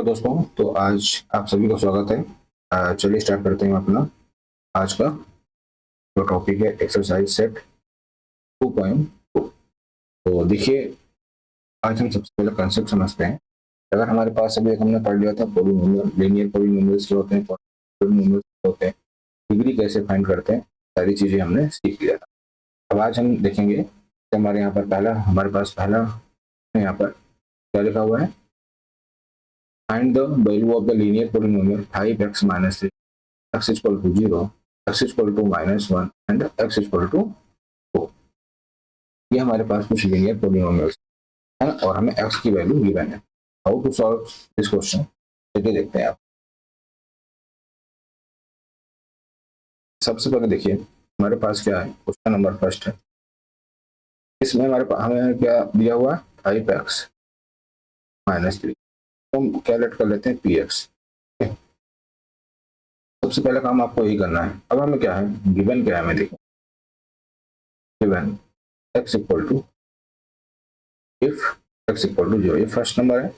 दोस्तों, तो आज आप सभी का स्वागत है। चलिए स्टार्ट करते हैं अपना आज का जो टॉपिक है एक्सरसाइज सेट 2.2। तो देखिए, आज हम सबसे पहले कंसेप्ट समझते हैं। अगर हमारे पास अभी एक हमने पढ़ लिया था पॉलिनोमियल, लीनियर पॉलिनोमियल्स क्या होते हैं, पॉलिनोमियल्स क्या होते हैं, डिग्री कैसे फाइंड करते हैं, सारी चीजें हमने सीख लिया था। अब आज हम देखेंगे कि हमारे यहाँ पर पहला यहाँ पर क्या लिखा हुआ है। Find the value of the linear polynomial 5x minus 3, x is equal to 0, x is equal to minus 1 and x is equal to 4। ये हमारे पास कुछ लीनियर पोलिनोमियल्स है ना, और हमें x की वैल्यू गिवन है। How to solve this question, चलिए देखते हैं। आप सबसे पहले देखिए हमारे पास क्या है, क्वेश्चन नंबर फर्स्ट है। इसमें हमारे पास हमें क्या दिया हुआ है, 5x माइनस 3। तो हम कैलकुलेट कर लेते हैं px। सबसे पहला काम आपको यही करना है। अब हमें क्या है, गिवन क्या है, हमें देखो given x equal to if x equal to 0, ये फर्स्ट नंबर है।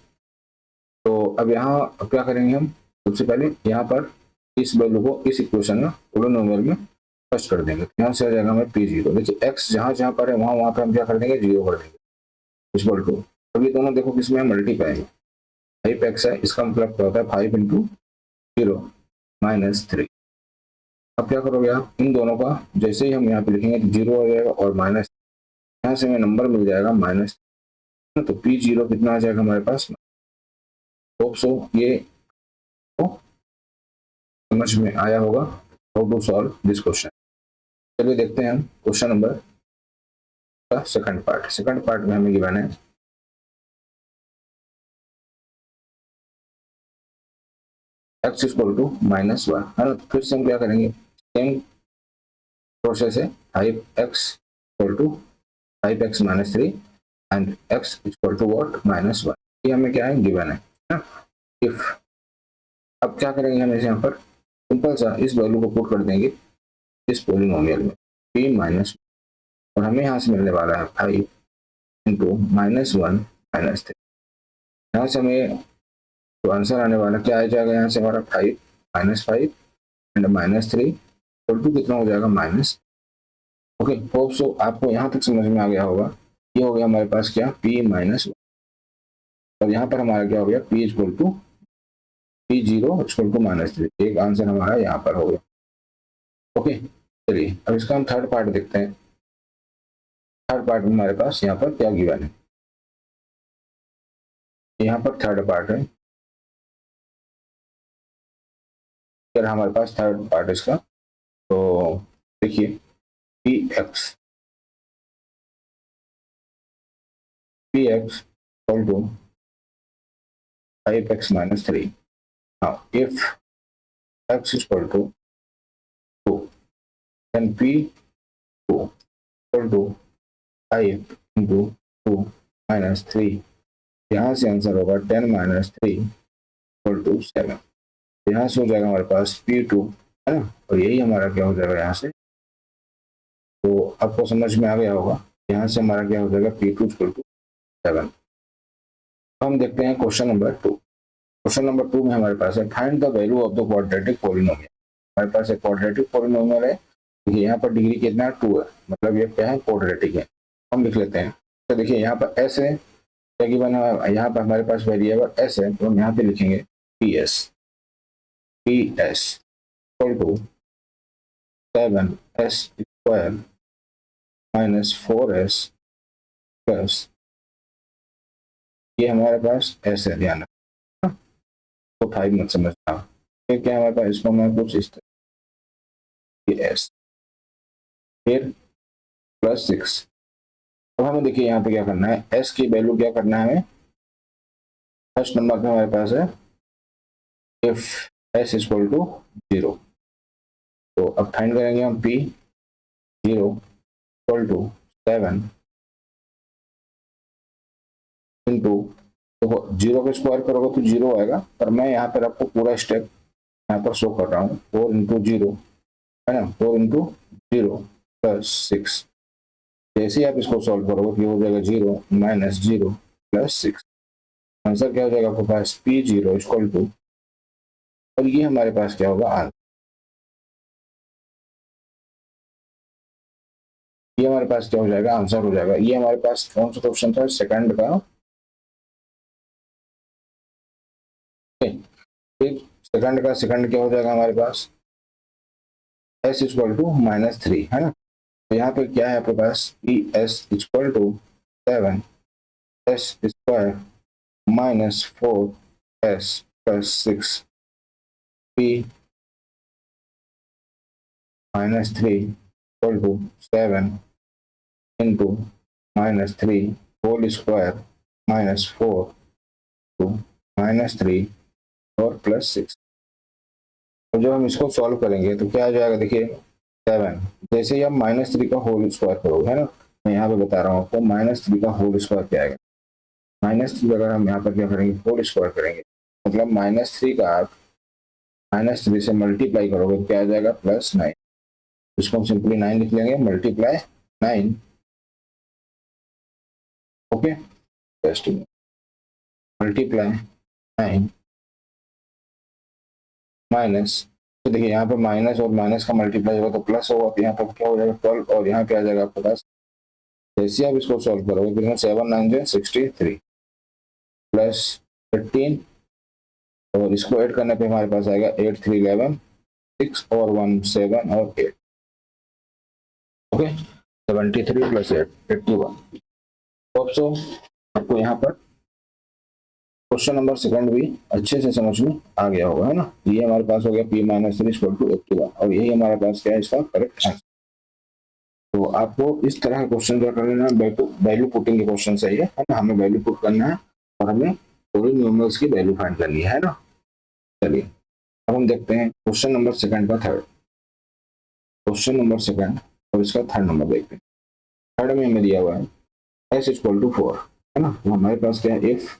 तो अब यहाँ क्या करेंगे हम, सबसे पहले यहाँ पर इस वैल्यू को इस इक्वेशन में पोलिनोमियल में फर्स्ट कर देंगे। यहाँ से आ जाएगा हमें p0। देखिए x जहाँ जहाँ पर है वहाँ पर हम क्या कर देंगे, 0 कर देंगे इक्वल टू। अब ये दोनों देखो किसमें मल्टीप्लाई है, 5x है, इसका मतलब क्या होता है 5 इंटू 0 माइनस 3। अब क्या करोगे आप, इन दोनों का जैसे ही हम यहाँ पे लिखेंगे तो 0 हो जाएगा और माइनस, यहाँ से हमें नंबर मिल जाएगा माइनस। तो p0 कितना आ जाएगा हमारे पास। होप सो ये तो समझ में आया होगा how to solve this question. चलिए देखते हैं हम क्वेश्चन नंबर का सेकंड पार्ट। सेकंड पार्ट में हमें गिवन है x इक्वल टू माइनस 1 है ना। फिर से हम क्या करेंगे, सेम प्रोसेस है, 5x equal to 5x minus 3 and x equal to what, minus 1। ये हमें क्या है, गिवन है ना। इफ अब क्या करेंगे हम यहाँ पर, सिंपल सा इस वैल्यू को पुट कर देंगे इस पोलिनोमियल में p माइनस, और हमें यहाँ से मिलने वाला है 5 इंटू माइनस 1 माइनस 3। यहाँ से हमें तो आंसर आने वाला क्या आ जाएगा, यहाँ से हमारा 5 minus 5 and minus 3 equal to कितना हो जाएगा, माइनस। ओके, होप सो आपको यहाँ तक समझ में आ गया होगा। ये हो गया हमारे पास क्या, p माइनस 1, और यहाँ पर हमारा क्या हो गया, p equal to p0 equal to minus 3। एक आंसर हमारा यहाँ पर हो गया। ओके, चलिए अब इसका हम थर्ड पार्ट देखते हैं। थर्ड पार्ट में हमारे पास यहाँ पर क्या गिवन है, यहाँ पर थर्ड पार्ट है। अगर हमारे पास थर्ड पार्ट इसका, तो देखिए px equal to 5x minus 3. Now, if x is equal to 2, then p2 equal to 5 into 2 minus 3। यहाँ से आंसर होगा 10 minus 3 equal to 7। यहाँ से हो जाएगा हमारे पास p2 है ना, और यही हमारा क्या हो जाएगा यहाँ से। तो आपको समझ में आ गया होगा, यहाँ से हमारा क्या हो जाएगा, p2 equal to 7। हम देखते हैं क्वेश्चन नंबर 2। क्वेश्चन नंबर 2 में हमारे पास है find the value of the quadratic polynomial. हमारे पास एक क्वाड्रेटिक पॉलिनोमियल है, देखिए यहाँ पर डिग्री कितना है, 2 है, मतलब ये क्या है, क्वाड्रेटिक है। हम लिख लेते हैं। तो देखिए यहाँ पर s है, क्या गिवन है, यहाँ पर हमारे पास वेरिएबल s है, तो हम यहाँ पे लिखेंगे ps equal to 7s square minus 4s plus, ये हमारे पास s है, ध्यान रखना तो 5 मत समझना। फिर क्या हमारे पास, इसको मैं कुछ इस तरह s, फिर प्लस 6। अब हमें देखिए यहाँ पे क्या करना है, s की वैल्यू क्या करना है हमें। फर्स्ट नंबर पे हमारे पास है इफ s इक्वल टू 0। तो अब फाइंड करेंगे हम p 0 इक्वल टू 7 इंटू, तो 0 का स्क्वायर करोगे तो 0 आएगा, पर मैं यहाँ पर आपको पूरा स्टेप यहाँ पर शो कर रहा हूँ। 4 इंटू 0 है ना, 4 इंटू 0 प्लस 6। जैसे ही आप इसको सॉल्व करोगे, हो जाएगा 0 माइनस 0 प्लस 6। आंसर क्या हो जाएगा आपके पास पी जीरो इक्वल टू, और ये हमारे पास क्या होगा आंसर, ये हमारे पास क्या हो जाएगा आंसर हो जाएगा। ये हमारे पास कौन सा क्वेश्चन था सेकंड का। फिर सेकंड क्या हो जाएगा हमारे पास एस इक्वल टू -3 है ना। तो यहाँ पे क्या है आपके पास P S equal to 7 S square -4s+6 P -3 equal to 7 into -3 whole square -4 to -3 और +6। तो जब हम इसको सॉल्व करेंगे तो क्या आ जाएगा देखिए 7, जैसे ही आप -3 का होल स्क्वायर करोगे है ना, मैं यहाँ पे बता रहा हूँ आपको -3 का होल स्क्वायर क्या आएगा। -3 अगर हम यहाँ पर क्या करेंगे होल स्क्वायर करेंगे, मतलब -3 का आप -3 से मल्टीप्लाई करोगे तो क्या आ जाएगा +9। इसको हम सिंपली 9 लिख लेंगे multiply 9। Okay just multiply 9 minus, तो देखिए यहाँ पे माइनस और माइनस का मल्टीप्लाई होगा तो प्लस होगा, तो यहाँ पर क्या हो जाएगा 12, और यहाँ पे आ जाएगा आपके पास, जैसे आप इसको सॉल्व करोगे फिर 7 9 63 +13, और इसको ऐड करने पे हमारे पास आएगा 8 3 11 6 और 1 7 और 8। ओके 73 + 8 81। तो आपको यहाँ पर क्वेश्चन नंबर सेकंड भी अच्छे से समझ में आ गया होगा है ना। ये हमारे पास हो गया p -3 = 81, और यही हमारे पास क्या है इसका करेक्ट आंसर। तो आपको इस तरह का क्वेश्चन क्या करना है, वैल्यू पुटिंग के क्वेश्चन चाहिए है ना, हमें वैल्यू पुट करना है और हमें पॉलिनोमियल्स की वैल्यू फाइंड करनी है ना। चलिए अब हम देखते हैं क्वेश्चन नंबर सेकंड का थर्ड, क्वेश्चन नंबर सेकंड और इसका थर्ड नंबर देखते हैं। थर्ड में हमें दिया हुआ है s = 4 है ना, तो हमारे पास क्या है इफ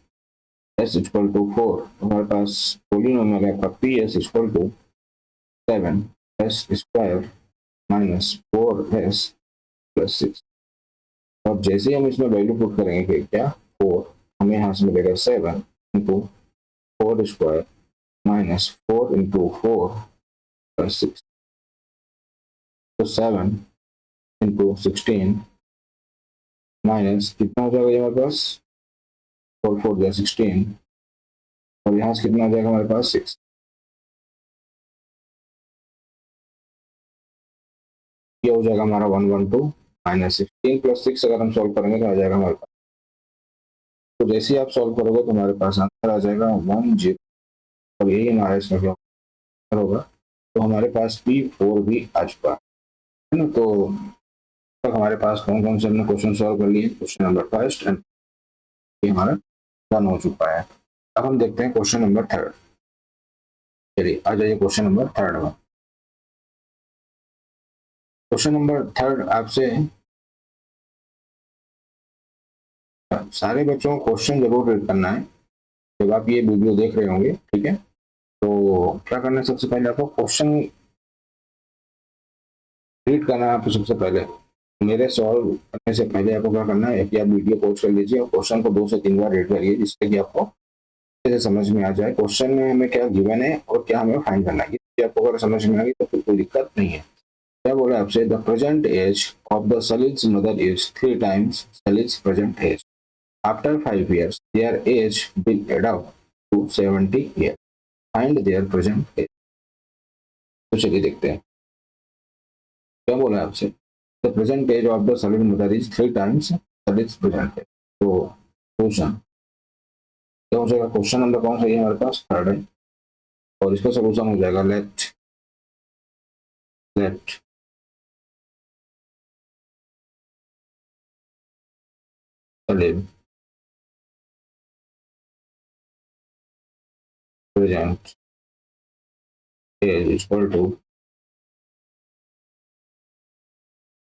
s = 4, हमारे पास पॉलिनोमियल है आपका ps = 7s² -4s+6। और जैसे ही हम इसमें वैल्यू पुट करेंगे कि क्या 4, हमें यहाँ से मिलेगा 7 इंटू 4² -4 इंटू 4+6, तो 7 इंटू 16 माइनस कितना हो जाएगा हमारे पास 4 4 16, और यहाँ से कितना हो जाएगा हमारे पास 6। ये हो जाएगा हमारा 112 -16 + 6 अगर हम सॉल्व करेंगे तो आ जाएगा हमारे पास, तो जैसे ही आप सॉल्व करोगे तो हमारे पास आंसर आ जाएगा 10, और यही हमारा इसका क्या होगा। तो हमारे पास P4 भी आ चुका है ना। तो तक हमारे पास कौन कौन से हमने क्वेश्चन सॉल्व कर लिए, क्वेश्चन नंबर फर्स्ट एंड ये हमारा डन हो चुका है। अब हम देखते हैं क्वेश्चन नंबर थर्ड। चलिए आ जाइए क्वेश्चन नंबर थर्ड में। क्वेश्चन नंबर थर्ड आपसे सारे बच्चों को क्वेश्चन जरूर रीड करना है जब आप ये वीडियो देख रहे होंगे, ठीक है। तो क्या करना है, सबसे पहले आपको क्वेश्चन रीड करना है। आपको सबसे पहले मेरे सॉल्व करने से पहले आपको क्या करना है कि आप वीडियो पॉज कर लीजिए और क्वेश्चन को 2 से 3 बार रीड करिए, जिससे कि आपको अच्छे से समझ में आ जाए क्वेश्चन में हमें क्या गिवन है और क्या हमें फाइंड करना है। ये आपको अगर समझ में आ गई तो फिर कोई दिक्कत नहीं है। क्या बोला आपसे, the present age of the Salil's mother is 3 times Salil's present age. After 5 years their age will add up to 70 years. Find their present age. तो चलिए देखते हैं क्या बोला है आपसे। The present age of the Salil mother is 3 times Salil's present age. तो question क्या हो जाएगा, क्वेश्चन नंबर कौन सा है हमारे पास थर्ड है, और इसका सोल्यूशन हो जाएगा let let Salil present age equal to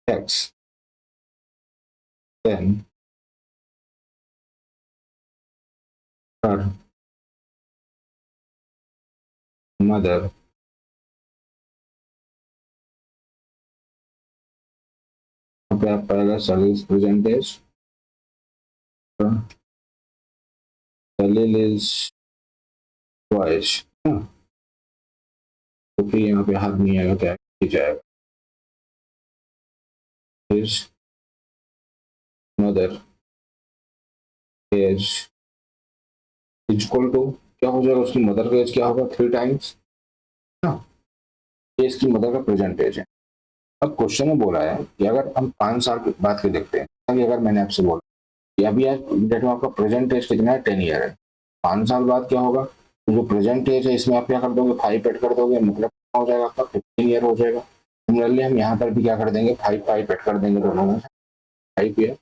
x, then her mother पे आप पहला Salil's present age Salil is twice, तो फिर यहाँ पे हाथ नहीं आएगा, क्या जाएगा? His mother is equal to, क्या हो जाएगा? उसकी मदर का एज क्या होगा? 3 टाइम्स ना, ये इसकी मदर का प्रेजेंट एज है। अब क्वेश्चन में बोला है कि अगर हम 5 साल के बाद के देखते हैं, अगर मैंने आपसे बोला कि अभी डेट में आपका प्रेजेंट एज कितना है? 10 ईयर है। 5 साल बाद क्या होगा? तो जो प्रेजेंट एज है इसमें आप क्या कर दोगे? 5 ऐड कर दोगे, मतलब क्या हो जाएगा आपका? 15 ईयर हो जाएगा। सिमिलरली हम यहाँ पर भी क्या कर देंगे? 5 ऐड कर देंगे दोनों में, 5 year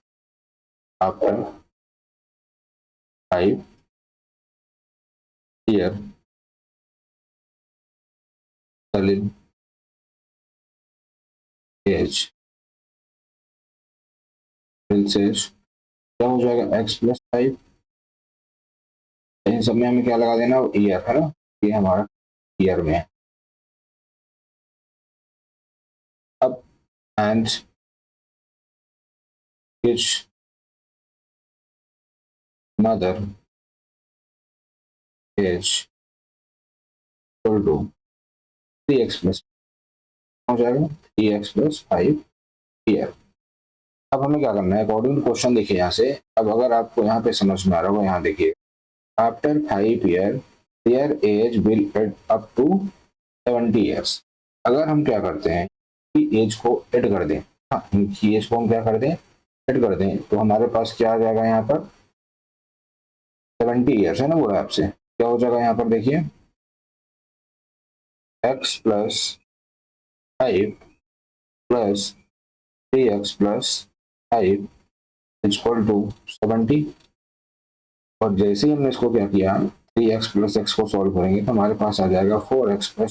after 5 year Salim age क्या हो जाएगा? x plus 5। इन सब में हमें क्या लगा देना? ईयर है ना, ये हमारा ईयर में है। अब and which mother is equal to 3x plus हो जाएगा 3x प्लस 5 ईयर। अब हमें क्या करना है? अकॉर्डिंग टू क्वेश्चन देखिए यहाँ से, अब अगर आपको यहाँ पे समझ में आ रहा होगा, यहाँ देखिए, after 5 year their age will add up to 70 years. अगर हम क्या करते हैं कि एज को ऐड कर दें, हाँ, इनकी एज को हम क्या कर दें? ऐड कर दें, तो हमारे पास क्या आ जाएगा? यहाँ पर 70 ईयर्स है ना, बोला आपसे, क्या हो जाएगा यहाँ पर? देखिए x plus 5 plus 3x plus 5 equal to 70। और जैसे ही हमने इसको क्या किया, 3x प्लस x को सॉल्व करेंगे तो हमारे पास आ जाएगा 4x प्लस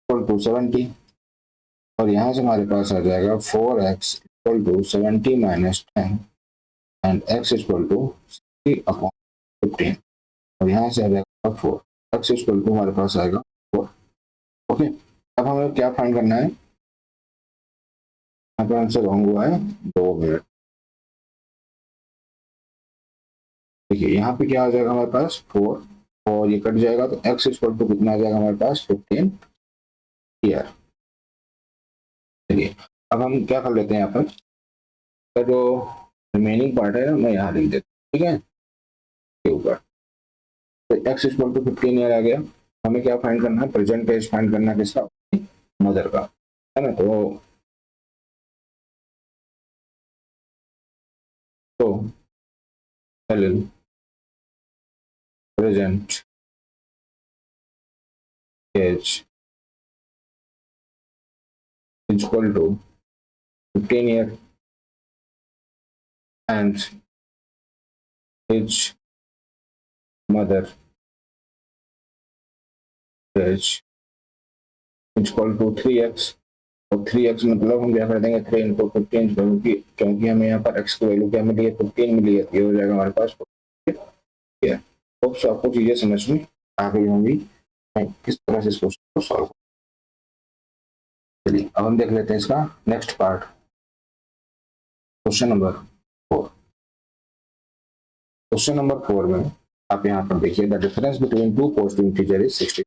इक्वल टू 70। और यहाँ से हमारे पास आ जाएगा 4x equal to 70 minus 10 and x equal to 60 upon 15। और यहाँ से आ जाएगा 4, x इक्वल टू हमारे पास आएगा 4। ओके, अब हमें क्या फाइंड करना है? यहाँ पर आंसर रॉन्ग हुआ है, 2 मिनट। देखिए यहाँ पे क्या आ जाएगा हमारे पास? 4, और ये कट जाएगा तो x इक्वल टू कितना आ जाएगा हमारे पास? 15 ईयर। चलिए अब हम क्या कर लेते हैं, यहाँ पर तो जो रिमेनिंग पार्ट है मैं यहाँ लिख देता हूँ, ठीक है, के ऊपर। तो x इक्वल टू 15 ईयर आ गया। हमें क्या फाइंड करना है? प्रेजेंट एज फाइंड करना है, किसका? मदर का, है ना। तो present age equal to 15 year and age mother age equal to 3x। और 3x मतलब हम क्या कर देंगे? 3 इंटू 15, क्योंकि हमें यहाँ पर x की वैल्यू क्या मिली है? 15 मिली है, ये हो जाएगा हमारे पास 15। होप सो आपको चीजें समझ में आ गई होंगी किस तरह से इस क्वेश्चन को सॉल्व। चलिए अब हम देख लेते हैं इसका next part, question number 4। Question number 4 में आप यहाँ पर देखिए, the difference between two positive integer is 60,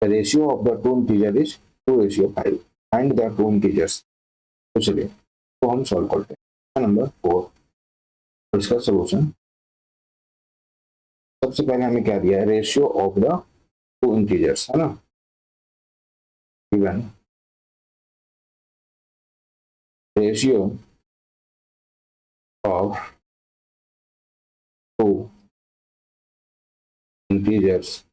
the ratio of the to integer is 2:5, find the two integers. तो चलिए तो हम सॉल्व करते हैं नंबर 4। तो इसका सोल्यूशन, सबसे पहले हमें क्या दिया है? Ratio of the two integers, है ना, given ratio of two integers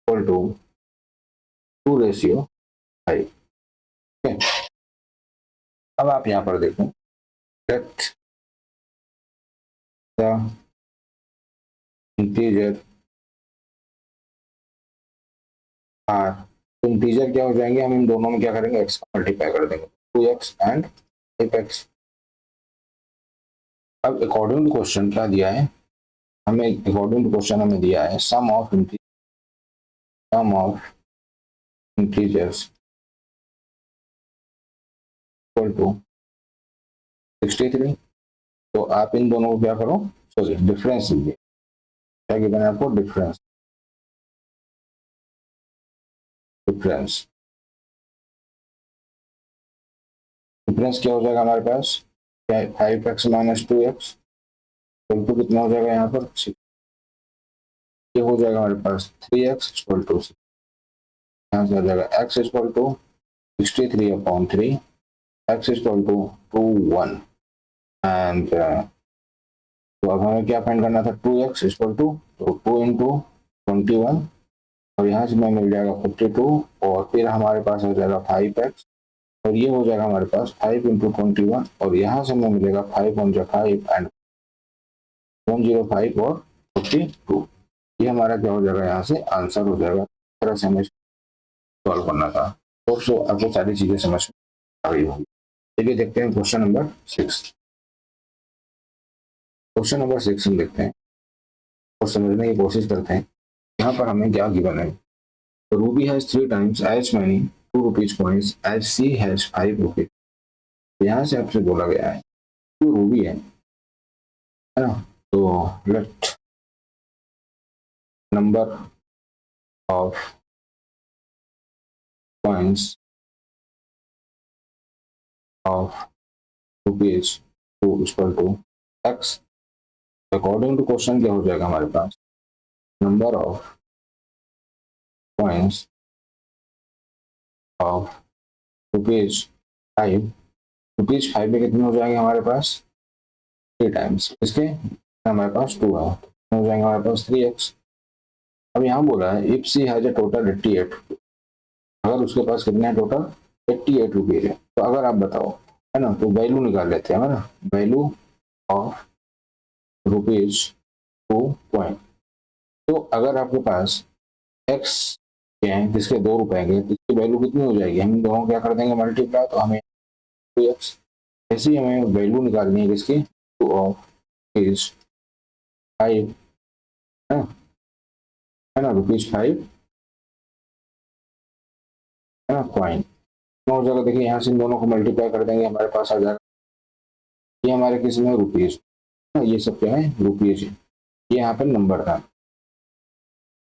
equal to 2:5। अब आप यहाँ पर देखें, लेट द इंटीजर आर, तो इंटीजर क्या हो जाएंगे? हम इन दोनों में क्या करेंगे? x का मल्टीप्लाई कर देंगे, 2x एंड 5x। अब अकॉर्डिंग टू क्वेश्चन क्या दिया है हमें? अकॉर्डिंग टू क्वेश्चन हमें दिया है सम ऑफ इंटीजर्स इक्वल टू 63। तो आप इन दोनों को क्या करो, सॉरी डिफरेंस लीजिए। क्या गिवन है आपको, डिफरेंस, डिफरेंस, डिफरेंस क्या हो जाएगा हमारे पास, 5x minus 2x equal to कितना हो जाएगा यहाँ पर 6। ये हो जाएगा हमारे पास 3x इक्वल टू 6। यहाँ से हो जाएगा x equal to 63/3, x equal to 1 and तो अब हमें क्या फाइंड करना था, 2x इक्वल टू, तो 2 इंटू 21 और यहाँ से हमें मिल जाएगा 52 और फिर हमारे पास हो जाएगा 5x और ये हो जाएगा हमारे पास 5 इंटू 21 और यहाँ से हमें मिलेगा 5 1 5 एंड 105 और 42। ये हमारा क्या हो जाएगा, यहाँ से आंसर हो जाएगा। इस तरह से हमें सॉल्व करना था। और सो आपको सारी चीजें समझ में आ गई होंगी। चलिए देखते हैं क्वेश्चन नंबर 6। क्वेश्चन नंबर 6 हम देखते हैं और समझने की कोशिश करते हैं यहाँ पर हमें क्या गिवन है। Ruby has 3 times as many 2 rupees coins as she has 5 rupees. यहाँ से आपसे बोला गया है जो रूबी है ना, तो let number of coins of rupees 2 equal to X. According to question क्या हो जाएगा हमारे पास, number of coins of rupees 5, rupees 5 में कितने हो जाएंगे हमारे पास 3 टाइम्स, इसके हमारे पास 2 है, हो जाएंगे हमारे पास 3x। अब यहाँ बोला है if she has a total 88, अगर उसके पास कितने हैं टोटल 88 रुपीज है, तो अगर आप बताओ है ना, तो वैल्यू निकाल लेते हैं ना, वैल्यू ऑफ रुपीज 2 पॉइंट। तो अगर आपके पास x के हैं जिसके 2 रुपए के, तो इसकी वैल्यू कितनी हो जाएगी, हम दोनों क्या कर देंगे मल्टीप्लाई, तो हमें 2x। ऐसे ही हमें वैल्यू निकालनी है किसकी, 2 ऑफ इज 5 है ना, रुपीज 5 है ना कॉइन हो जाएगा। देखिए यहाँ से इन दोनों को मल्टीप्लाई कर देंगे, हमारे पास आ जाएगा, ये हमारे किस में रुपीज, ये सब क्या है रुपीज, ये यहाँ पर नंबर था।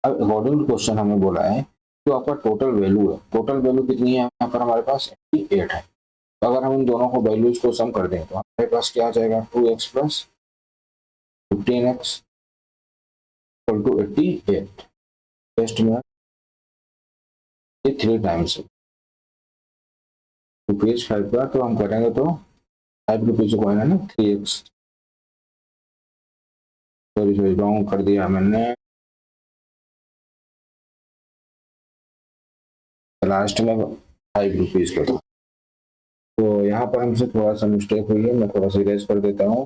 अब अकॉर्डिंग टू क्वेश्चन हमें बोला है जो आपका टोटल वैल्यू है, टोटल वैल्यू कितनी है यहाँ पर हमारे पास 88 है। तो अगर हम इन दोनों को वैल्यूज को सम कर दें तो हमारे पास क्या आ जाएगा, 2x plus 15x equal to 88। Test में ये 3 टाइम्स रुपीज 5 का, तो हम करेंगे तो 5 रुपीज कॉइन है ना 3x, सॉरी रॉन्ग कर दिया मैंने, लास्ट में 5 रुपीज का। तो यहाँ पर हमसे थोड़ा सा मिस्टेक हुई है, मैं थोड़ा सा इरेज कर देता हूँ,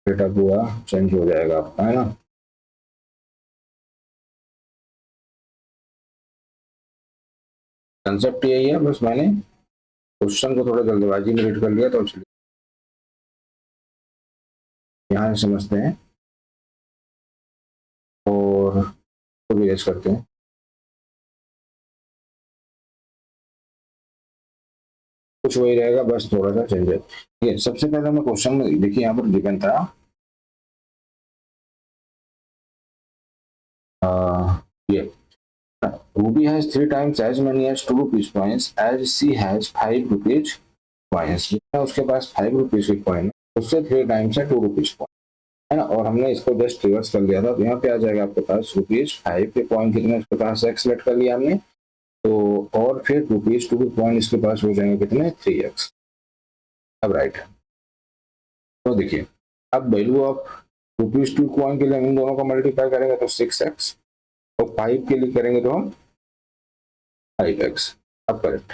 डेटा पूरा चेंज हो जाएगा आपका है ना। कंसेप्ट यही है, बस मैंने क्वेश्चन को थोड़ा जल्दबाजी में रीड कर लिया, तो चलिए यहाँ समझते हैं और तो इरेज करते हैं। कुछ वही रहेगा, बस थोड़ा सा चेंज है। ठीक है, सबसे पहले मैं क्वेश्चन में देखिए यहाँ पर गिवन था ये Ruby has 3 times as many as 2 rupees coins as C has 5 rupees coins। उसके पास 5 रुपीज की कॉइन है, उससे 3 टाइम्स है 2 रुपीज कॉइन है ना, और हमने इसको जस्ट रिवर्स कर लिया था, तो यहाँ पे आ जाएगा आपके पास रुपीज 5 के कॉइन कितने उसके पास x सेलेक्ट कर लिया हमने, तो और फिर रुपीज 2 के कॉइन इसके पास हो जाएंगे कितने 3x। अब राइट, तो देखिए अब वैल्यू ऑफ रुपीज 2 कॉइन के लिए हम इन दोनों को मल्टीप्लाई करेंगे तो 6x और 5 के लिए करेंगे तो हम 5x। अब करेक्ट,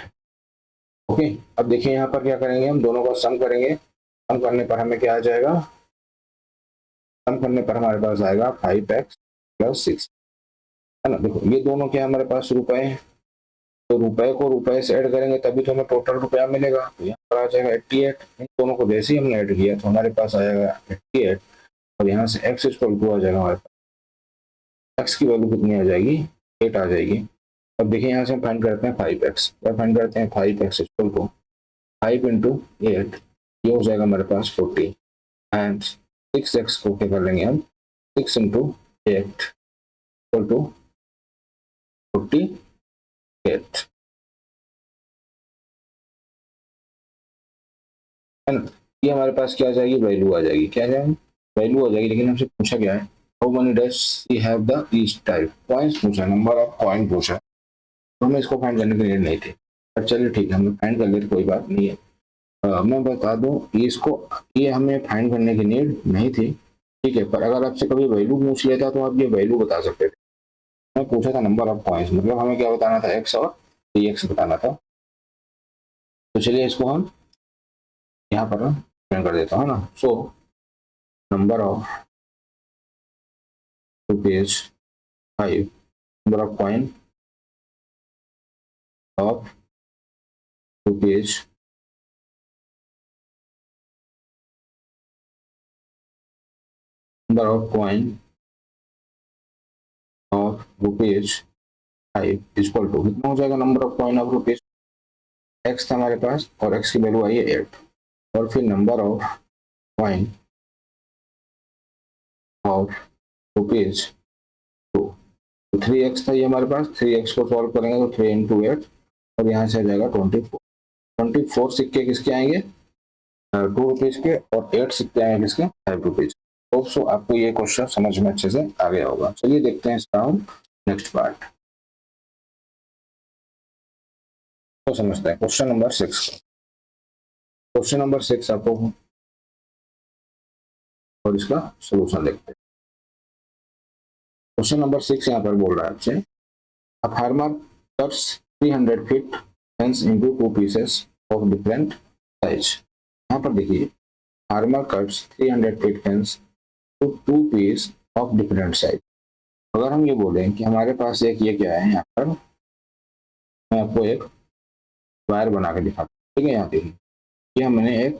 ओके। अब देखिए यहाँ पर क्या करेंगे, हम दोनों का सम करेंगे, सम करने पर हमें क्या आ जाएगा, सम करने पर हमारे पास आएगा 5x प्लस 6 है ना। देखो ये दोनों क्या हमारे पास रुपए हैं, तो रुपए को रुपए से ऐड करेंगे तभी तो हमें टोटल रुपया मिलेगा, तो यहाँ पर आ जाएगा 88। इन दोनों को जैसे ही हमने ऐड किया तो हमारे पास आएगा 88 और यहाँ से x इक्वल टू आ जाएगा हमारे पास, x की वैल्यू कितनी आ जाएगी 8 आ जाएगी। अब देखिए यहाँ से हम फाइंड करते हैं 5x, फाइंड करते हैं 5x इक्वल टू 5 इंटू 8, ये हो जाएगा हमारे पास 40 एंड 6x को क्या कर लेंगे हम, 6 इंटू 8 इक्वल टू 48 है ना। ये हमारे पास क्या आ जाएगी, वैल्यू आ जाएगी, क्या जाएगी, वैल्यू आ जाएगी। लेकिन हमसे पूछा क्या है, how many does she have the each type, points पूछा, नंबर ऑफ पॉइंट पूछा, तो हमें इसको फाइंड करने की नीड नहीं थी। पर चलिए ठीक है, हमें फाइंड कर लेते, कोई बात नहीं है। मैं बता दूं, इसको, ये हमें फाइंड करने की नीड नहीं थी, ठीक है। पर अगर आपसे कभी वैल्यू पूछ लेता तो आप ये वैल्यू बता सकते थे। मैं पूछा था नंबर ऑफ पॉइंट्स, मतलब हमें क्या बताना था, एक्स और 3x बताना था। तो चलिए इसको हम यहाँ पर प्रिंट कर देता हूँ ना। So number of page 5, number of point of page, number of point of rupees 5 equal to कितना हो जाएगा, number of point of rupees, x था हमारे पास और एक्स की वैल्यू आई है 8, और फिर number of point of rupees 2, तो 3x था ये हमारे पास, 3x को सॉल्व करेंगे तो 3 इंटू 8, और यहाँ से आ जाएगा 24, 24 सिक्के किसके आएंगे, 2 रुपीज के, और 8 सिक्के आएंगे किसके, 5 रुपीज। होप सो आपको ये क्वेश्चन समझ में अच्छे से आ गया होगा। चलिए देखते हैं इसका हम नेक्स्ट पार्ट तो समझते हैं। क्वेश्चन नंबर 6, क्वेश्चन नंबर 6 आपको, और इसका सोल्यूशन देखते हैं। क्वेश्चन नंबर 6 यहाँ पर बोल रहा है आपसे, a farmer cuts 300 feet fence into 2 pieces of different size। यहाँ पर देखिए, farmer cuts 300 feet fence to 2 piece of different size. अगर हम ये बोलें कि हमारे पास एक ये क्या है, यहाँ पर मैं आपको एक वायर बना के दिखाता हूँ, ठीक है। यहाँ देखिए, ये मैंने एक,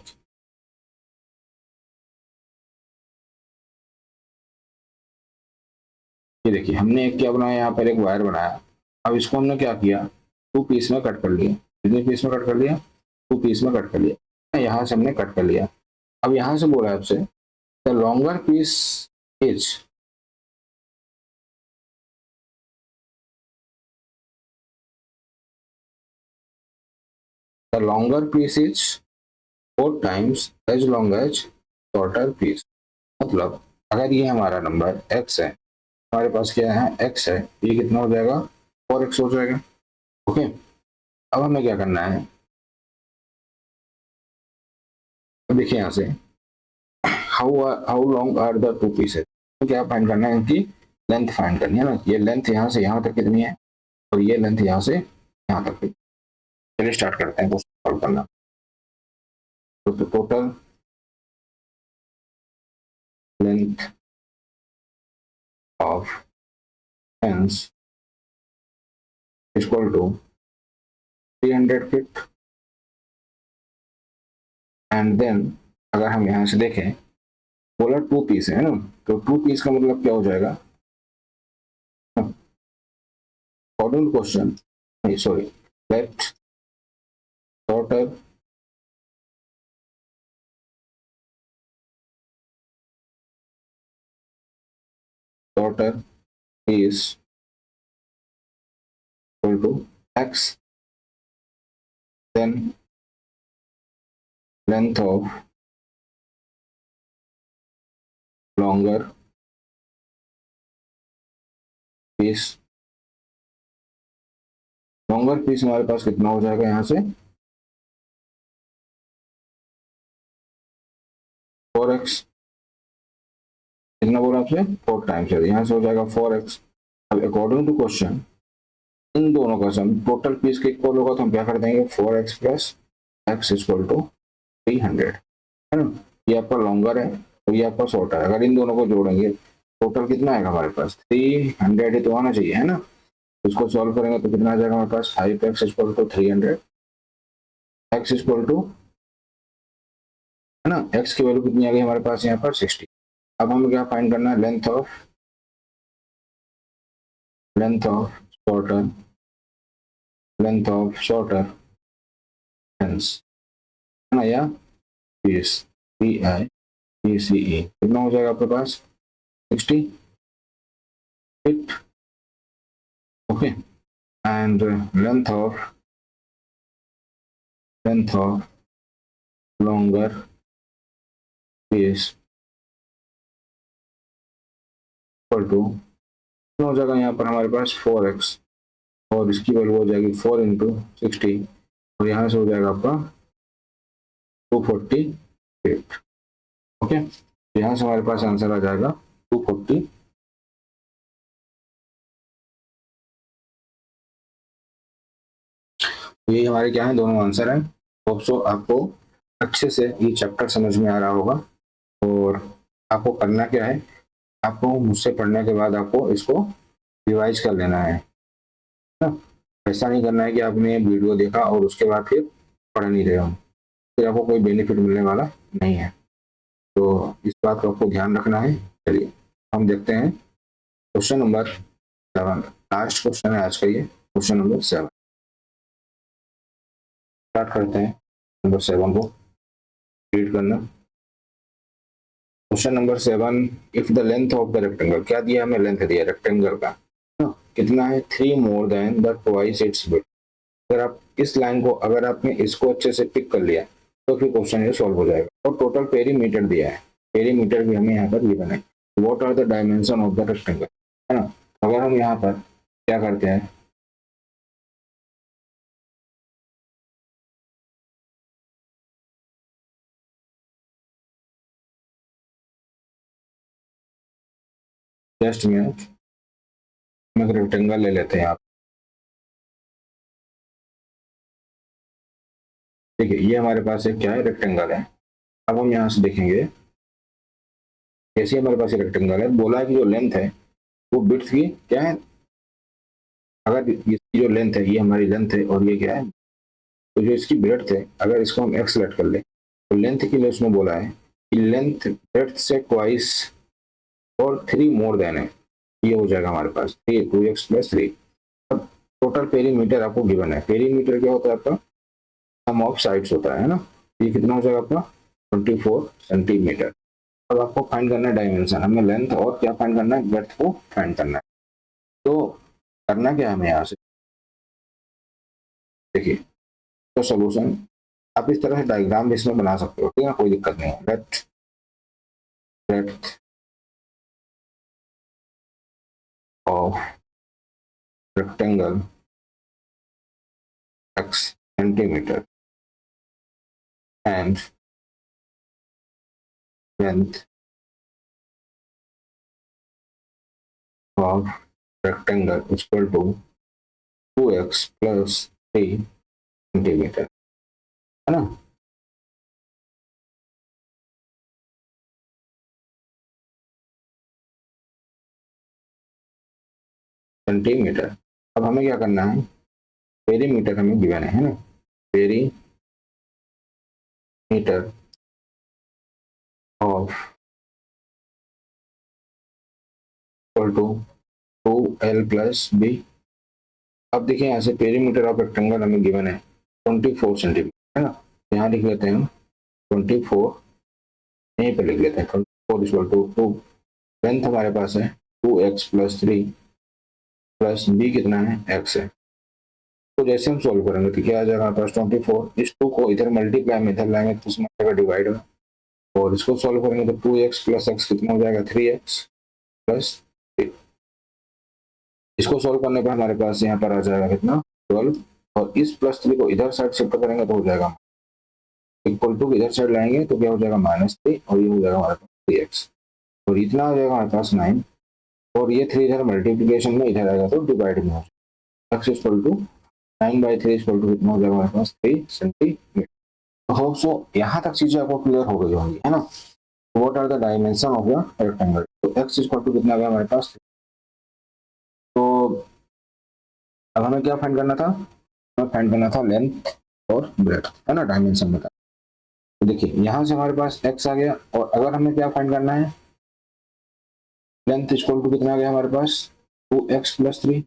ये देखिए हमने एक क्या बनाया, यहाँ पर एक वायर बनाया। अब इसको हमने क्या किया, 2 पीस में कट कर लिया। कितने पीस में कट कर लिया, 2 पीस में कट कर लिया, यहाँ से हमने कट कर लिया। अब यहाँ से बोला है आपसे, the longer piece is, the longer piece is 4 times as long as shorter piece। मतलब अगर ये हमारा नंबर x है, हमारे पास क्या है, x है, ये कितना हो जाएगा, 4x हो जाएगा। ओके, अब हमें क्या करना है, तो देखिए यहाँ से, how long are the 2 pieces, तो क्या फाइंड करना है, इनकी लेंथ फाइंड करनी है ना। ये लेंथ यहाँ से यहाँ तक कितनी है, और ये लेंथ यहाँ से यहाँ तक। चलिए स्टार्ट करते हैं क्वेश्चन सॉल्व करना। तो total length of fence equal to 300 feet, and then अगर हम यहाँ से देखें, बोला 2 पीस है ना, तो 2 पीस का मतलब क्या हो जाएगा, according to question, sorry, let shorter shorter piece equal to x, then length of longer piece. Longer piece हमारे पास कितना हो जाएगा, यहाँ से 4x, कितना बोला आपसे, 4 टाइम्स है, यहाँ से हो जाएगा 4x। अब अकॉर्डिंग टू क्वेश्चन, इन दोनों का सम टोटल पीस के इक्वल होगा, तो हम क्या कर देंगे, 4x plus x equal to 300, है ना। ये आपका लॉन्गर है और ये आपका शॉर्टर है, अगर इन दोनों को जोड़ेंगे टोटल कितना आएगा हमारे पास, 300 ही तो आना चाहिए, है ना। इसको सॉल्व करेंगे तो कितना आ जाएगा हमारे पास, 5x equal to 300, x equal to, है ना, एक्स की वैल्यू कितनी आ गई हमारे पास यहाँ पर 60। अब हमें क्या फाइंड करना है, length of shorter, length of shorter fence. ना, या BCE कितना हो जाएगा आपके पास 60 feet. Okay, and length of longer is equal to हो जाएगा यहाँ पर हमारे पास 4x, और इसकी वैल्यू हो जाएगी 4 इंटू 60, और यहाँ से हो जाएगा आपका 248। ओके, यहाँ से हमारे पास आंसर आ जाएगा 240। ये हमारे क्या है, दोनों आंसर हैं। होप सो आपको अच्छे से ये चैप्टर समझ में आ रहा होगा। और आपको करना क्या है, आपको मुझसे पढ़ने के बाद आपको इसको रिवाइज कर लेना है ना। ऐसा नहीं करना है कि आपने वीडियो देखा और उसके बाद फिर पढ़ नहीं रहे हो, फिर आपको कोई बेनिफिट मिलने वाला नहीं है। तो इस बात को आपको ध्यान रखना है। चलिए हम देखते हैं क्वेश्चन नंबर 7। लास्ट क्वेश्चन है आज का, ये क्वेश्चन नंबर 7। स्टार्ट करते हैं नंबर 7 को रीड करना। Question number 7, if the length of the rectangle, क्या दिया हमें, लेंथ दिया रेक्टेंगल का कितना है, 3 more than the twice its width. अगर आप इस लाइन को, अगर आपने इसको अच्छे से पिक कर लिया तो फिर क्वेश्चन ये सॉल्व हो जाएगा। और टोटल पेरीमीटर दिया है, पेरीमीटर भी हमें यहाँ पर गिवन है। What are the dimension of the rectangle, है ना। अगर हम यहाँ पर क्या करते हैं, जस्ट मिनट, हम एक रेक्टेंगल ले लेते हैं आप। देखिए ये हमारे पास एक क्या है, रेक्टेंगल है। अब हम यहाँ से देखेंगे, जैसे हमारे पास रेक्टेंगल है, बोला है कि जो लेंथ है वो विड्थ की क्या है, अगर इसकी जो लेंथ है, ये हमारी लेंथ है और ये क्या है, तो जो इसकी ब्रेड्थ है, अगर इसको हम एक्स सेलेक्ट कर ले तो लेंथ के लिए उसमें बोला है कि लेंथ ब्रेड्थ से ट्वाइस और 3 मोर देन है। ये हो जाएगा हमारे पास 2x + 3। अब टोटल पेरीमीटर आपको गिवन है। पेरीमीटर क्या होता है आपका, सम ऑफ साइड्स होता है ना। ये कितना हो जाएगा आपका 24 सेंटीमीटर। अब आपको फाइंड करना है डायमेंशन, हमें लेंथ और क्या फाइंड करना है, ब्रेड्थ को फाइंड करना है। तो करना क्या है हमें यहाँ से, देखिए तो सोल्यूशन आप इस तरह से डायग्राम भी इसमें बना सकते हो, ठीक है, कोई दिक्कत नहीं है। Let breadth of rectangle x centimetre and length of rectangle equal to 2x + 3 centimetre, है ना। सेंटीमीटर। अब हमें क्या करना है, पेरीमीटर हमें गिवन है ना। Perimeter of equal to 2l + b। अब देखिए यहाँ से पेरीमीटर ऑफ रेक्टेंगल हमें गिवन है 24 सेंटीमीटर, है ना। यहाँ लिख लेते हैं हम 24, यहीं पर लिख लेते हैं 24 = 2। लेंथ हमारे पास है 2x + 3 प्लस b कितना है, x है। तो जैसे हम सॉल्व करेंगे तो क्या आ जाएगा हमारे पास 24, इस 2 को इधर मल्टीप्लाई में इधर लाएंगे तो इसमें आएगा डिवाइड में, और इसको सॉल्व करेंगे तो 2x + x कितना हो जाएगा 3x + 3। इसको सॉल्व करने पर हमारे पास यहाँ पर आ जाएगा कितना 12, और इस +3 को इधर साइड शिफ्ट करेंगे तो हो जाएगा इक्वल टू, इधर साइड लाएंगे तो क्या हो जाएगा -3, और ये हो जाएगा हमारे पास 3x, और इतना हो जाएगा हमारे पास 9, और ये 3 इधर मल्टीप्लीकेशन में इधर आएगा तो डिवाइड में हो जाएगा। x = 9/3 = कितना हो जाएगा हमारे पास 3 सेंटीमीटर। होप सो यहाँ तक चीजें आपको क्लियर हो गई होंगी, है ना। What are the dimension of the rectangle, तो x = कितना गया हमारे पास। तो अब हमें क्या फाइंड करना था, हमें फाइंड करना था लेंथ और ब्रेड्थ, है ना, डायमेंशन बता। तो देखिए यहाँ से हमारे पास x आ गया, और अगर हमें क्या फाइंड करना है, लेंथ इक्वल टू कितना आ गया हमारे पास 2x + 3,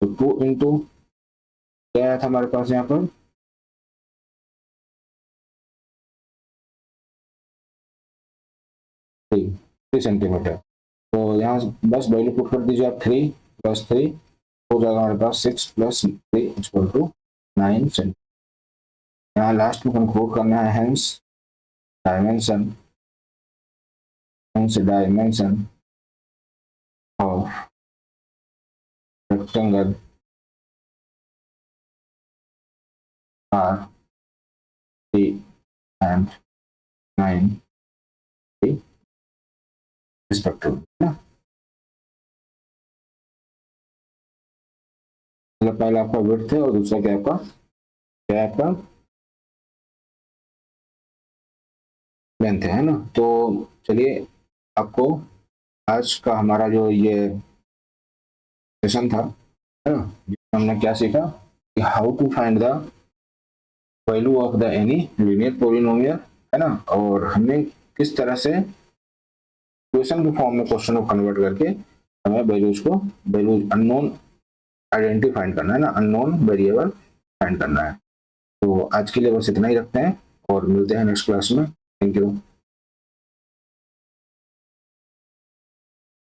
तो 2 इंटू क्या आया था हमारे पास यहाँ पर 3 सेंटीमीटर। तो यहाँ बस वैल्यू पुट कर दीजिए आप, 3 + 3 हो जाएगा हमारे पास 6 + 3 = 9 सेंटीमीटर। यहाँ लास्ट में कंक्लूड करना है, hence dimension of rectangle are 3 and 9 respectively ना। मतलब पहला आपका विड्थ है और दूसरा क्या आपका लेंथ है ना। तो चलिए, आपको आज का हमारा जो ये सेशन था, है ना, जिसमें हमने क्या सीखा कि how to find the value of the any linear polynomial, है ना, और हमने किस तरह से इक्वेशन के फॉर्म में क्वेश्चन को कन्वर्ट करके हमें वैल्यूज अननोन आइडेंटिटी फाइंड करना है ना, अननोन वेरिएबल फाइंड करना है। तो आज के लिए बस इतना ही रखते हैं और मिलते हैं नेक्स्ट क्लास में। Thank you.